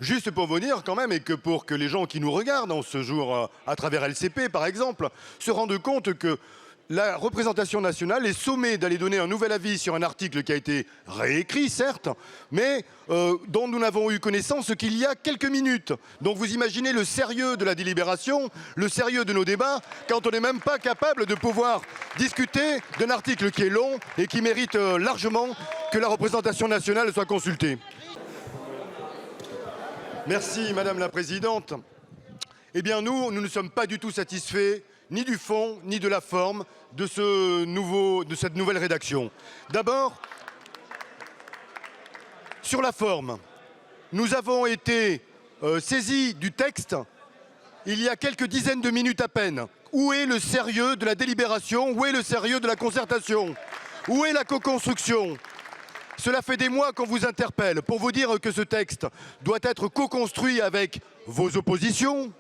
Juste pour vous dire quand même, et que pour que les gens qui nous regardent en ce jour à travers LCP par exemple, se rendent compte que la représentation nationale est sommée d'aller donner un nouvel avis sur un article qui a été réécrit, certes, mais dont nous n'avons eu connaissance qu'il y a quelques minutes. Donc vous imaginez le sérieux de la délibération, le sérieux de nos débats, quand on n'est même pas capable de pouvoir discuter d'un article qui est long et qui mérite largement que la représentation nationale soit consultée. Merci Madame la Présidente. Eh bien nous ne sommes pas du tout satisfaits ni du fond, ni de la forme de cette nouvelle rédaction. D'abord, sur la forme, nous avons été saisis du texte il y a quelques dizaines de minutes à peine. Où est le sérieux de la délibération? Où est le sérieux de la concertation? Où est la co-construction? Cela fait des mois qu'on vous interpelle pour vous dire que ce texte doit être co-construit avec vos oppositions.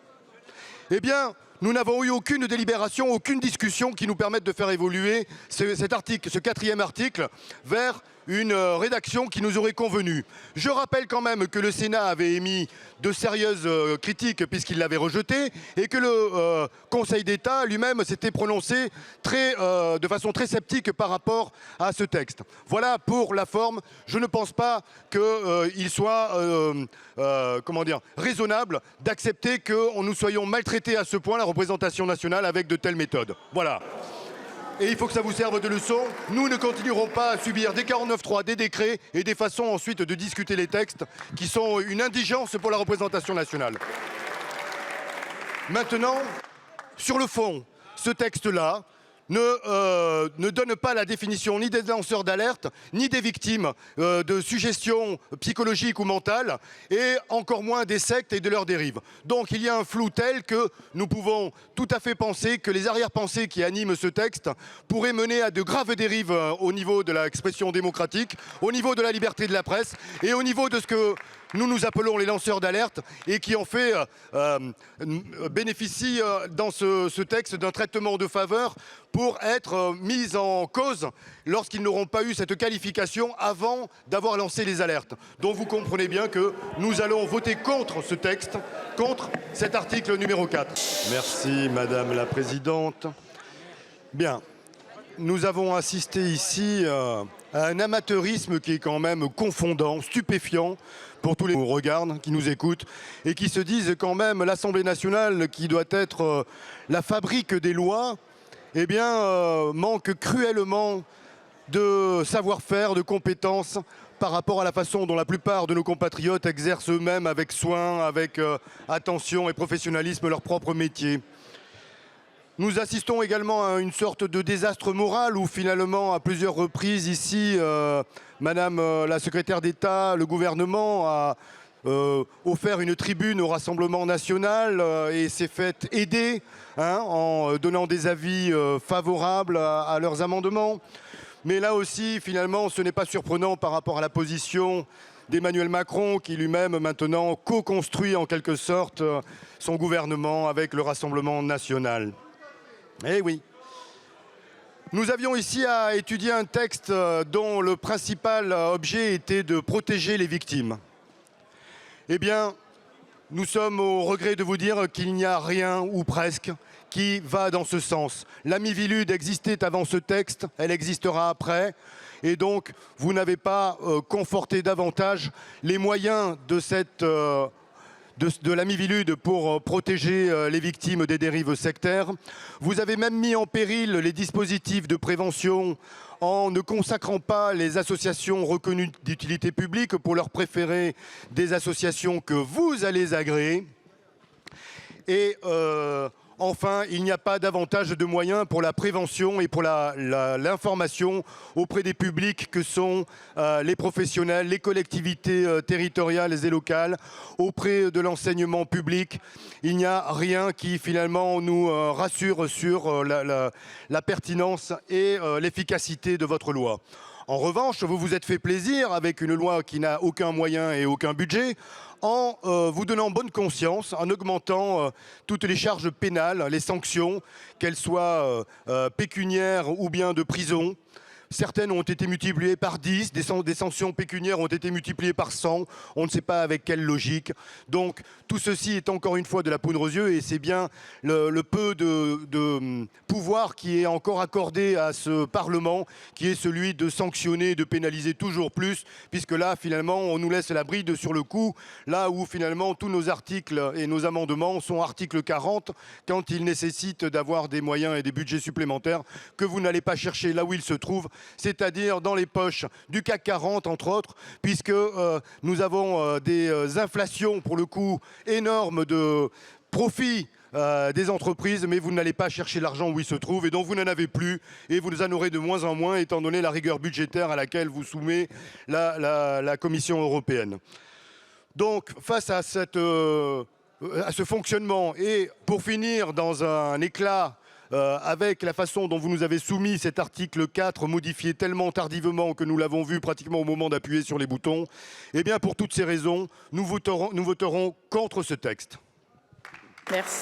Eh bien, nous n'avons eu aucune délibération, aucune discussion qui nous permette de faire évoluer cet article, ce 4e article, vers une rédaction qui nous aurait convenu. Je rappelle quand même que le Sénat avait émis de sérieuses critiques puisqu'il l'avait rejeté et que le Conseil d'État lui-même s'était prononcé de façon très sceptique par rapport à ce texte. Voilà pour la forme. Je ne pense pas qu'il soit raisonnable d'accepter que nous soyons maltraités à ce point, la représentation nationale, avec de telles méthodes. Voilà. Et il faut que ça vous serve de leçon. Nous ne continuerons pas à subir des 49.3, des décrets et des façons ensuite de discuter les textes qui sont une indigence pour la représentation nationale. Maintenant, sur le fond, ce texte-là ne donne pas la définition ni des lanceurs d'alerte, ni des victimes de suggestions psychologiques ou mentales, et encore moins des sectes et de leurs dérives. Donc il y a un flou tel que nous pouvons tout à fait penser que les arrière-pensées qui animent ce texte pourraient mener à de graves dérives au niveau de l'expression démocratique, au niveau de la liberté de la presse et au niveau de ce que nous appelons les lanceurs d'alerte et qui en fait bénéficient dans ce texte d'un traitement de faveur pour être mis en cause lorsqu'ils n'auront pas eu cette qualification avant d'avoir lancé les alertes. Donc vous comprenez bien que nous allons voter contre ce texte, contre cet article numéro 4. Merci Madame la Présidente. Bien, nous avons assisté ici à un amateurisme qui est quand même confondant, stupéfiant pour tous les qui nous regardent, qui nous écoutent et qui se disent quand même l'Assemblée nationale qui doit être la fabrique des lois, eh bien manque cruellement de savoir-faire, de compétences par rapport à la façon dont la plupart de nos compatriotes exercent eux-mêmes avec soin, avec attention et professionnalisme leur propre métier. Nous assistons également à une sorte de désastre moral où finalement, à plusieurs reprises ici, Madame la secrétaire d'État, le gouvernement a offert une tribune au Rassemblement national et s'est fait aider en donnant des avis favorables à leurs amendements. Mais là aussi, finalement, ce n'est pas surprenant par rapport à la position d'Emmanuel Macron qui lui-même maintenant co-construit en quelque sorte son gouvernement avec le Rassemblement national. Eh oui. Nous avions ici à étudier un texte dont le principal objet était de protéger les victimes. Eh bien, nous sommes au regret de vous dire qu'il n'y a rien, ou presque, qui va dans ce sens. La Miviludes existait avant ce texte, elle existera après. Et donc, vous n'avez pas conforté davantage les moyens de la Miviludes pour protéger les victimes des dérives sectaires. Vous avez même mis en péril les dispositifs de prévention en ne consacrant pas les associations reconnues d'utilité publique pour leur préférer des associations que vous allez agréer. Et enfin, il n'y a pas davantage de moyens pour la prévention et pour l'information auprès des publics que sont les professionnels, les collectivités territoriales et locales, auprès de l'enseignement public. Il n'y a rien qui finalement nous rassure sur la pertinence et l'efficacité de votre loi. En revanche, vous vous êtes fait plaisir avec une loi qui n'a aucun moyen et aucun budget, en vous donnant bonne conscience, en augmentant toutes les charges pénales, les sanctions, qu'elles soient pécuniaires ou bien de prison, Certaines ont été multipliées par 10, des sanctions pécuniaires ont été multipliées par 100, on ne sait pas avec quelle logique. Donc tout ceci est encore une fois de la poudre aux yeux et c'est bien le peu de pouvoir qui est encore accordé à ce Parlement, qui est celui de sanctionner, de pénaliser toujours plus, puisque là finalement on nous laisse la bride sur le cou, là où finalement tous nos articles et nos amendements sont article 40, quand ils nécessitent d'avoir des moyens et des budgets supplémentaires que vous n'allez pas chercher là où ils se trouvent, c'est-à-dire dans les poches du CAC 40 entre autres, puisque nous avons des inflations pour le coup énormes de profits des entreprises, mais vous n'allez pas chercher l'argent où il se trouve et donc vous n'en avez plus et vous en aurez de moins en moins étant donné la rigueur budgétaire à laquelle vous soumet la Commission européenne. Donc face à ce fonctionnement et pour finir dans un éclat avec la façon dont vous nous avez soumis cet article 4 modifié tellement tardivement que nous l'avons vu pratiquement au moment d'appuyer sur les boutons, eh bien pour toutes ces raisons, nous voterons contre ce texte. Merci.